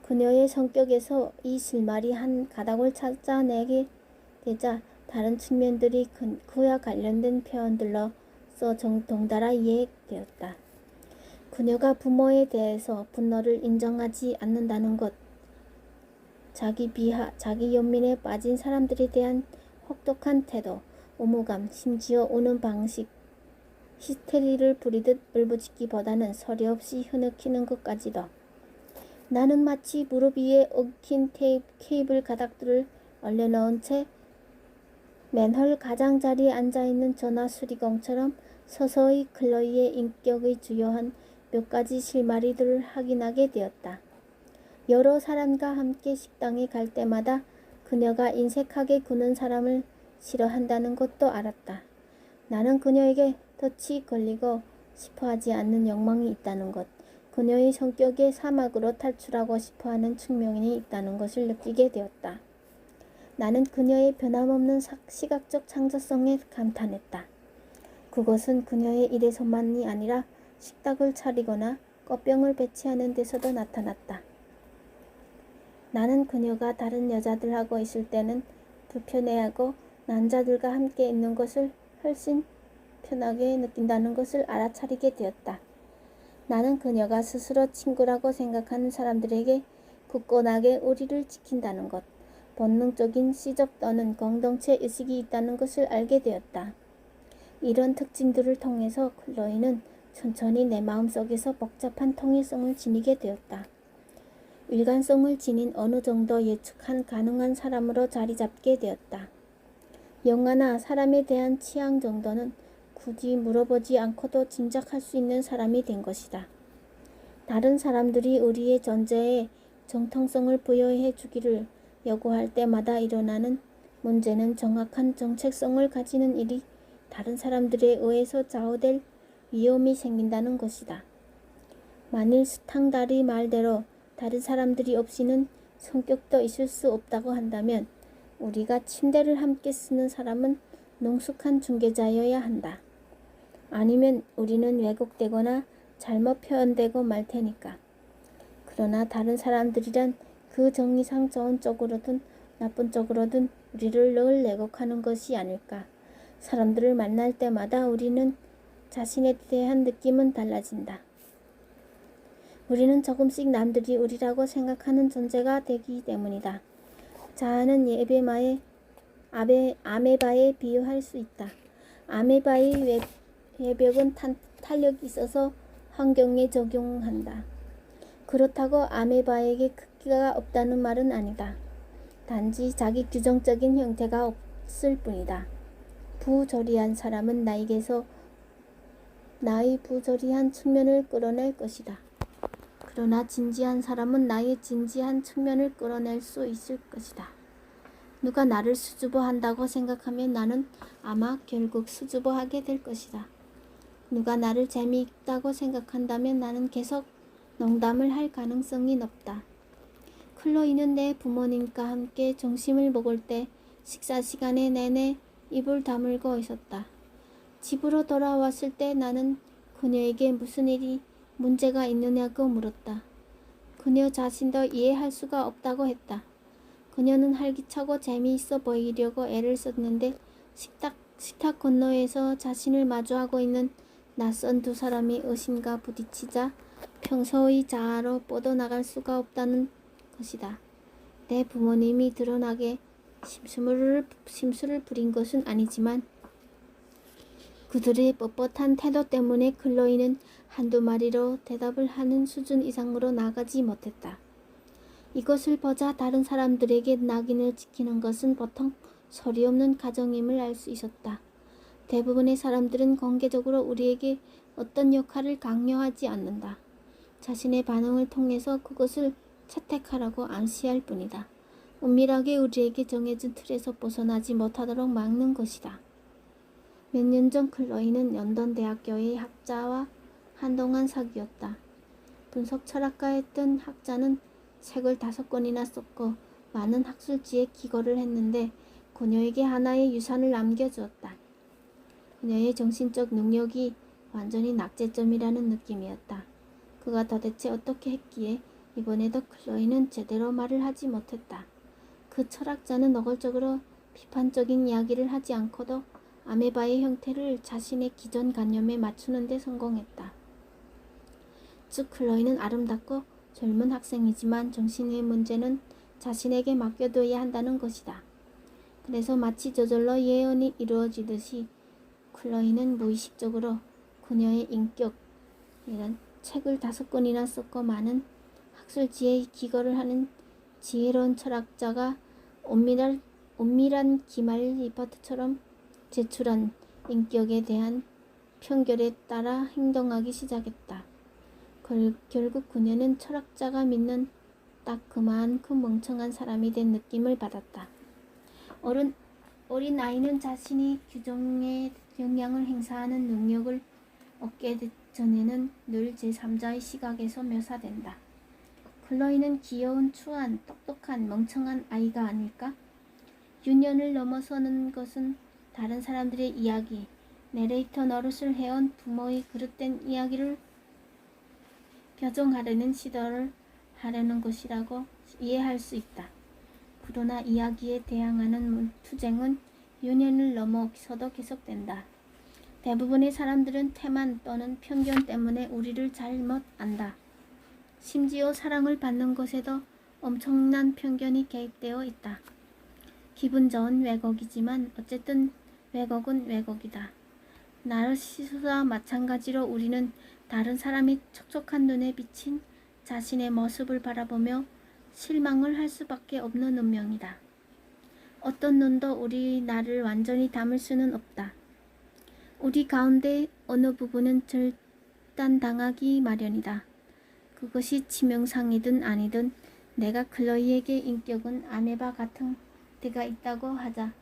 그녀의 성격에서 이 실마리 한 가닥을 찾아내게 되자 다른 측면들이 그와 관련된 표현들로서 동달아 이해되었다. 그녀가 부모에 대해서 분노를 인정하지 않는다는 것, 자기 비하, 자기 연민에 빠진 사람들에 대한 혹독한 태도, 오무감, 심지어 우는 방식, 히스테리를 부리듯 울부짖기보다는 소리 없이 흐느끼는 것까지도. 나는 마치 무릎 위에 엉킨 케이블 가닥들을 얼려놓은 채 맨홀 가장자리에 앉아있는 전화 수리공처럼 서서히 클로이의 인격의 주요한 몇 가지 실마리들을 확인하게 되었다. 여러 사람과 함께 식당에 갈 때마다 그녀가 인색하게 구는 사람을 싫어한다는 것도 알았다. 나는 그녀에게 덫이 걸리고 싶어하지 않는 욕망이 있다는 것, 그녀의 성격에 사막으로 탈출하고 싶어하는 측면이 있다는 것을 느끼게 되었다. 나는 그녀의 변함없는 시각적 창조성에 감탄했다. 그것은 그녀의 일에서만이 아니라 식탁을 차리거나 꽃병을 배치하는 데서도 나타났다. 나는 그녀가 다른 여자들하고 있을 때는 불편해하고 남자들과 함께 있는 것을 훨씬 편하게 느낀다는 것을 알아차리게 되었다. 나는 그녀가 스스로 친구라고 생각하는 사람들에게 굳건하게 우리를 지킨다는 것, 본능적인 시적 또는 공동체 의식이 있다는 것을 알게 되었다. 이런 특징들을 통해서 클로이는 천천히 내 마음속에서 복잡한 통일성을 지니게 되었다. 일관성을 지닌 어느 정도 예측한 가능한 사람으로 자리 잡게 되었다. 영화나 사람에 대한 취향 정도는 굳이 물어보지 않고도 짐작할 수 있는 사람이 된 것이다. 다른 사람들이 우리의 존재에 정통성을 부여해 주기를 요구할 때마다 일어나는 문제는 정확한 정체성을 가지는 일이 다른 사람들에 의해서 좌우될 위험이 생긴다는 것이다. 만일 스탕달의 말대로 다른 사람들이 없이는 성격도 있을 수 없다고 한다면 우리가 침대를 함께 쓰는 사람은 능숙한 중개자여야 한다. 아니면 우리는 왜곡되거나 잘못 표현되고 말 테니까. 그러나 다른 사람들이란 그 정의상 좋은 쪽으로든 나쁜 쪽으로든 우리를 늘 왜곡하는 것이 아닐까. 사람들을 만날 때마다 우리는 자신에 대한 느낌은 달라진다. 우리는 조금씩 남들이 우리라고 생각하는 존재가 되기 때문이다. 자아는 아메바에 비유할 수 있다. 아메바의 외벽은 탄력이 있어서 환경에 적용한다. 그렇다고 아메바에게 크기가 없다는 말은 아니다. 단지 자기 규정적인 형태가 없을 뿐이다. 부조리한 사람은 나에게서 나의 부조리한 측면을 끌어낼 것이다. 그러나 진지한 사람은 나의 진지한 측면을 끌어낼 수 있을 것이다. 누가 나를 수줍어한다고 생각하면 나는 아마 결국 수줍어하게 될 것이다. 누가 나를 재미있다고 생각한다면 나는 계속 농담을 할 가능성이 높다. 클로이는 내 부모님과 함께 점심을 먹을 때 식사 시간에 내내 입을 다물고 있었다. 집으로 돌아왔을 때 나는 그녀에게 무슨 일이 문제가 있느냐고 물었다. 그녀 자신도 이해할 수가 없다고 했다. 그녀는 활기차고 재미있어 보이려고 애를 썼는데 식탁 건너에서 자신을 마주하고 있는 낯선 두 사람이 의심과 부딪히자 평소의 자아로 뻗어나갈 수가 없다는 것이다. 내 부모님이 드러나게 심술을 부린 것은 아니지만 그들의 뻣뻣한 태도 때문에 클로이는 한두 마디로 대답을 하는 수준 이상으로 나가지 못했다. 이것을 보자 다른 사람들에게 낙인을 찍히는 것은 보통 소리 없는 가정임을 알 수 있었다. 대부분의 사람들은 공개적으로 우리에게 어떤 역할을 강요하지 않는다. 자신의 반응을 통해서 그것을 채택하라고 암시할 뿐이다. 은밀하게 우리에게 정해진 틀에서 벗어나지 못하도록 막는 것이다. 몇 년 전 클로이는 런던 대학교의 학자와 한동안 사귀었다. 분석 철학가였던 학자는 책을 5권이나 썼고 많은 학술지에 기고를 했는데 그녀에게 하나의 유산을 남겨주었다. 그녀의 정신적 능력이 완전히 낙제점이라는 느낌이었다. 그가 도대체 어떻게 했기에 이번에도 클로이는 제대로 말을 하지 못했다. 그 철학자는 노골적으로 비판적인 이야기를 하지 않고도 아메바의 형태를 자신의 기존 관념에 맞추는 데 성공했다. 즉 클로이는 아름답고 젊은 학생이지만 정신의 문제는 자신에게 맡겨둬야 한다는 것이다. 그래서 마치 저절로 예언이 이루어지듯이 클로이는 무의식적으로 그녀의 인격이란 책을 5권이나 썼고 많은 학술지에 기거를 하는 지혜로운 철학자가 온밀한 기말 리포트처럼 제출한 인격에 대한 편결에 따라 행동하기 시작했다. 결국 그녀는 철학자가 믿는 딱 그만큼 멍청한 사람이 된 느낌을 받았다. 어린 아이는 자신이 규정에 영향을 행사하는 능력을 얻게 전에는 늘 제3자의 시각에서 묘사된다. 클로이는 귀여운, 추한, 똑똑한, 멍청한 아이가 아닐까? 유년을 넘어서는 것은 다른 사람들의 이야기, 내레이터 노릇을 해온 부모의 그릇된 이야기를 교정하려는 시도를 하려는 것이라고 이해할 수 있다. 그러나 이야기에 대항하는 투쟁은 유년을 넘어서도 계속된다. 대부분의 사람들은 태만 또는 편견 때문에 우리를 잘못 안다. 심지어 사랑을 받는 것에도 엄청난 편견이 개입되어 있다. 기분 좋은 왜곡이지만 어쨌든 왜곡은 왜곡이다. 나르시스와 마찬가지로 우리는 다른 사람이 촉촉한 눈에 비친 자신의 모습을 바라보며 실망을 할 수밖에 없는 운명이다. 어떤 눈도 우리 나를 완전히 담을 수는 없다. 우리 가운데 어느 부분은 절단당하기 마련이다. 그것이 치명상이든 아니든 내가 클로이에게 인격은 아메바 같은 데가 있다고 하자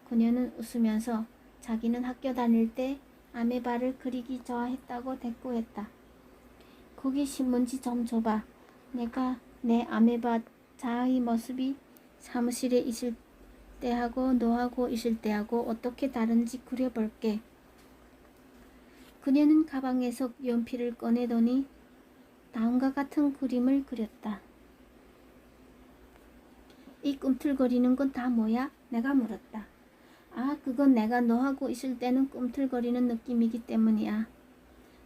그녀는 웃으면서 자기는 학교 다닐 때 아메바를 그리기 좋아했다고 대꾸했다. 거기 신문지 좀 줘봐. 내가 내 아메바 자아의 모습이 사무실에 있을 때하고 너하고 있을 때하고 어떻게 다른지 그려볼게. 그녀는 가방에서 연필을 꺼내더니 다음과 같은 그림을 그렸다. 이 꿈틀거리는 건 다 뭐야? 내가 물었다. 아, 그건 내가 너하고 있을 때는 꿈틀거리는 느낌이기 때문이야.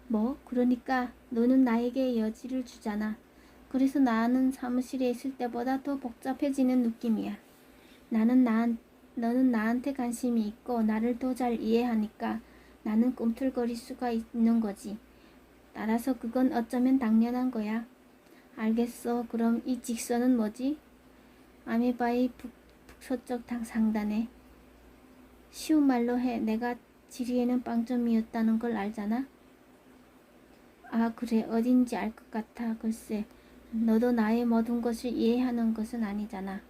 뭐? 그러니까 너는 나에게 여지를 주잖아. 그래서 나는 사무실에 있을 때보다 더 복잡해지는 느낌이야. 너는 나한테 관심이 있고 나를 더 잘 이해하니까 나는 꿈틀거릴 수가 있는 거지. 따라서 그건 어쩌면 당연한 거야. 알겠어. 그럼 이 직선은 뭐지? 아메바의 북서쪽 상단에. 쉬운 말로 해. 내가 지리에는 빵점이었다는 걸 알잖아. 아, 그래. 어딘지 알 것 같아. 글쎄. 너도 나의 모든 것을 이해하는 것은 아니잖아.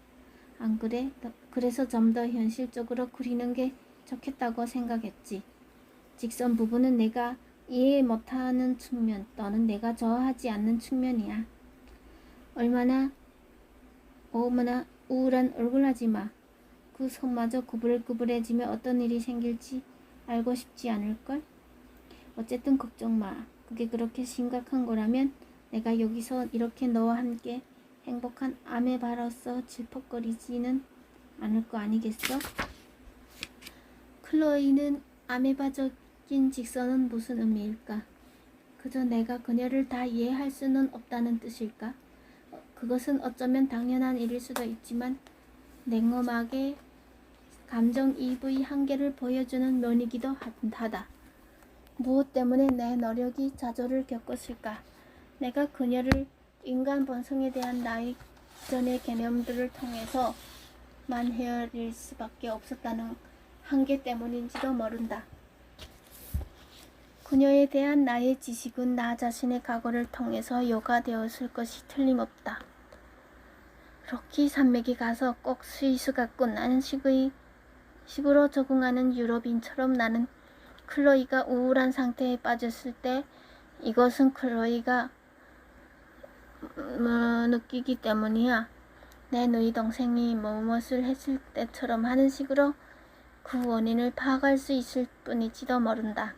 안 그래? 그래서 좀 더 현실적으로 그리는 게 좋겠다고 생각했지. 직선 부분은 내가 이해 못하는 측면 또는 내가 좋아하지 않는 측면이야. 어머나 우울한 얼굴 하지 마. 그 손마저 구불구불해지면 어떤 일이 생길지 알고 싶지 않을걸? 어쨌든 걱정 마. 그게 그렇게 심각한 거라면 내가 여기서 이렇게 너와 함께 행복한 아메바로서 질퍽거리지는 않을 거 아니겠어? 클로이는 아메바적인 직선은 무슨 의미일까? 그저 내가 그녀를 다 이해할 수는 없다는 뜻일까? 그것은 어쩌면 당연한 일일 수도 있지만 냉엄하게 감정이입의 한계를 보여주는 면이기도 하다. 무엇 때문에 내 노력이 좌절을 겪었을까? 내가 그녀를 인간 본성에 대한 나의 기존의 개념들을 통해서만 헤아릴 수밖에 없었다는 한계 때문인지도 모른다. 그녀에 대한 나의 지식은 나 자신의 과거를 통해서 요가되었을 것이 틀림없다. 로키 산맥에 가서 꼭 스위스 같군 하는 식으로 적응하는 유럽인처럼 나는 클로이가 우울한 상태에 빠졌을 때 이것은 클로이가 느끼기 때문이야. 내 누이 동생이 무엇을 했을 때처럼 하는 식으로 그 원인을 파악할 수 있을 뿐일지도 모른다.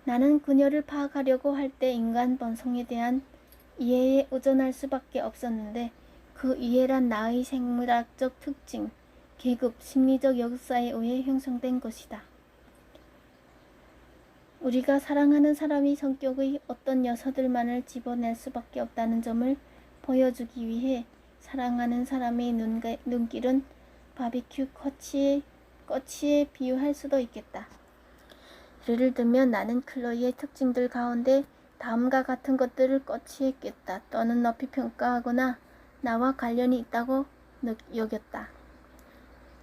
나는 그녀를 파악하려고 할 때 인간 본성에 대한 이해에 의존할 수밖에 없었는데 그 이해란 나의 생물학적 특징, 계급, 심리적 역사에 의해 형성된 것이다. 우리가 사랑하는 사람의 성격의 어떤 요소들만을 집어낼 수밖에 없다는 점을 보여주기 위해 사랑하는 사람의 눈길은 바비큐 꼬치에 비유할 수도 있겠다. 예를 들면 나는 클로이의 특징들 가운데 다음과 같은 것들을 꼬치에 꼈다 또는 높이 평가하거나 나와 관련이 있다고 여겼다.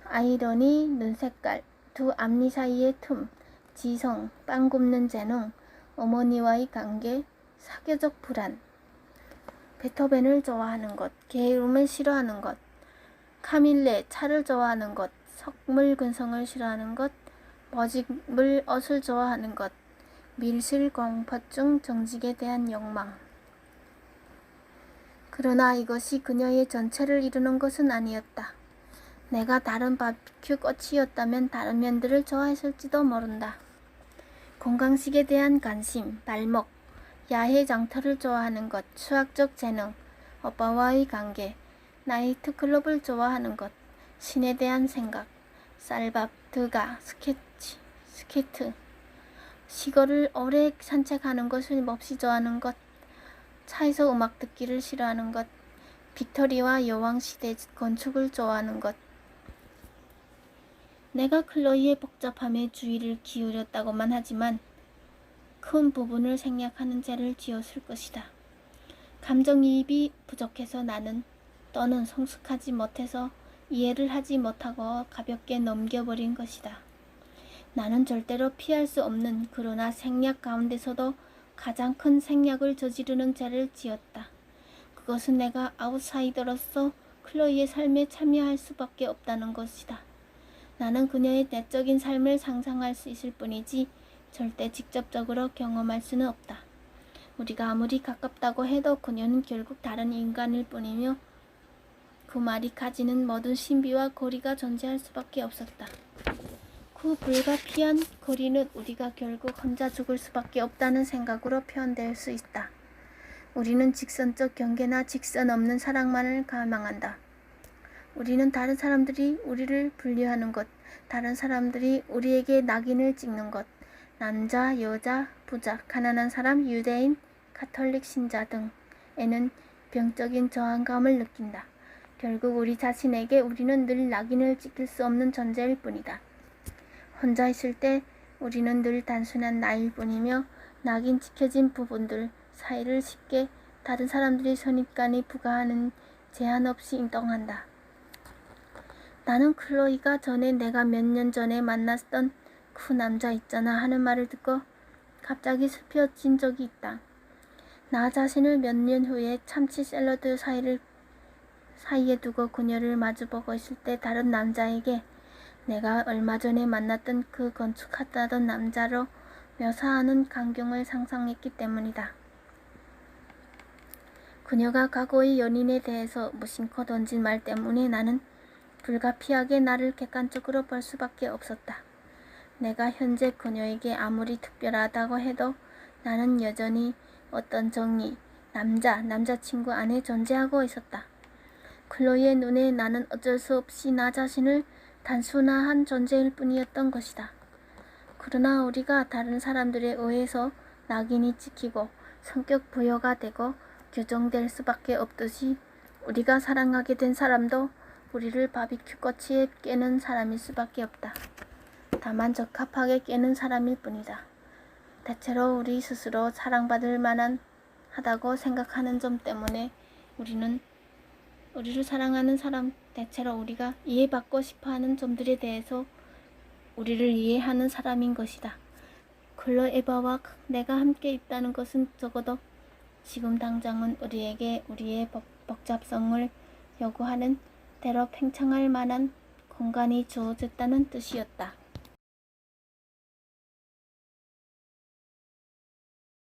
아이러니, 눈색깔, 두 앞니 사이의 틈, 지성, 빵 굽는 재능, 어머니와의 관계, 사교적 불안, 베토벤을 좋아하는 것, 게으름을 싫어하는 것, 카밀레, 차를 좋아하는 것, 석물 근성을 싫어하는 것, 머직물 옷을 좋아하는 것, 밀실 공포증, 정직에 대한 욕망. 그러나 이것이 그녀의 전체를 이루는 것은 아니었다. 내가 다른 바비큐 꼬치였다면 다른 면들을 좋아했을지도 모른다. 건강식에 대한 관심, 발목, 야외 장터를 좋아하는 것, 수학적 재능, 오빠와의 관계, 나이트클럽을 좋아하는 것, 신에 대한 생각, 쌀밥, 드가, 스케이트, 시골을 오래 산책하는 것을 몹시 좋아하는 것, 차에서 음악 듣기를 싫어하는 것, 빅토리아 여왕시대 건축을 좋아하는 것. 내가 클로이의 복잡함에 주의를 기울였다고만 하지만 큰 부분을 생략하는 죄를 지었을 것이다. 감정이입이 부족해서 나는 또는 성숙하지 못해서 이해를 하지 못하고 가볍게 넘겨버린 것이다. 나는 절대로 피할 수 없는 그러나 생략 가운데서도 가장 큰 생략을 저지르는 죄를 지었다. 그것은 내가 아웃사이더로서 클로이의 삶에 참여할 수밖에 없다는 것이다. 나는 그녀의 내적인 삶을 상상할 수 있을 뿐이지 절대 직접적으로 경험할 수는 없다. 우리가 아무리 가깝다고 해도 그녀는 결국 다른 인간일 뿐이며 그 말이 가지는 모든 신비와 거리가 존재할 수밖에 없었다. 그 불가피한 거리는 우리가 결국 혼자 죽을 수밖에 없다는 생각으로 표현될 수 있다. 우리는 직선적 경계나 직선 없는 사랑만을 갈망한다. 우리는 다른 사람들이 우리를 분류하는 것, 다른 사람들이 우리에게 낙인을 찍는 것, 남자, 여자, 부자, 가난한 사람, 유대인, 가톨릭 신자 등에는 병적인 저항감을 느낀다. 결국 우리 자신에게 우리는 늘 낙인을 찍힐 수 없는 존재일 뿐이다. 혼자 있을 때 우리는 늘 단순한 나일 뿐이며 낙인 찍혀진 부분들 사이를 쉽게 다른 사람들의 선입관이 부과하는 제한 없이 이동한다. 나는 클로이가 전에 내가 몇 년 전에 만났던 그 남자 있잖아 하는 말을 듣고 갑자기 슬퍼진 적이 있다. 나 자신을 몇 년 후에 참치 샐러드 사이에 두고 그녀를 마주보고 있을 때 다른 남자에게 내가 얼마 전에 만났던 그 건축하다던 남자로 묘사하는 광경을 상상했기 때문이다. 그녀가 과거의 연인에 대해서 무심코 던진 말 때문에 나는 불가피하게 나를 객관적으로 볼 수밖에 없었다. 내가 현재 그녀에게 아무리 특별하다고 해도 나는 여전히 어떤 정의, 남자친구 안에 존재하고 있었다. 클로이의 눈에 나는 어쩔 수 없이 나 자신을 단순한 존재일 뿐이었던 것이다. 그러나 우리가 다른 사람들에 의해서 낙인이 찍히고 성격 부여가 되고 규정될 수밖에 없듯이 우리가 사랑하게 된 사람도 우리를 바비큐 꼬치에 깨는 사람일 수밖에 없다. 다만 적합하게 깨는 사람일 뿐이다. 대체로 우리 스스로 사랑받을 만한 하다고 생각하는 점 때문에 우리를 사랑하는 사람, 대체로 우리가 이해받고 싶어하는 점들에 대해서 우리를 이해하는 사람인 것이다. 클로에바와 내가 함께 있다는 것은 적어도 지금 당장은 우리에게 우리의 복잡성을 요구하는 대로 팽창할 만한 공간이 주어졌다는 뜻이었다.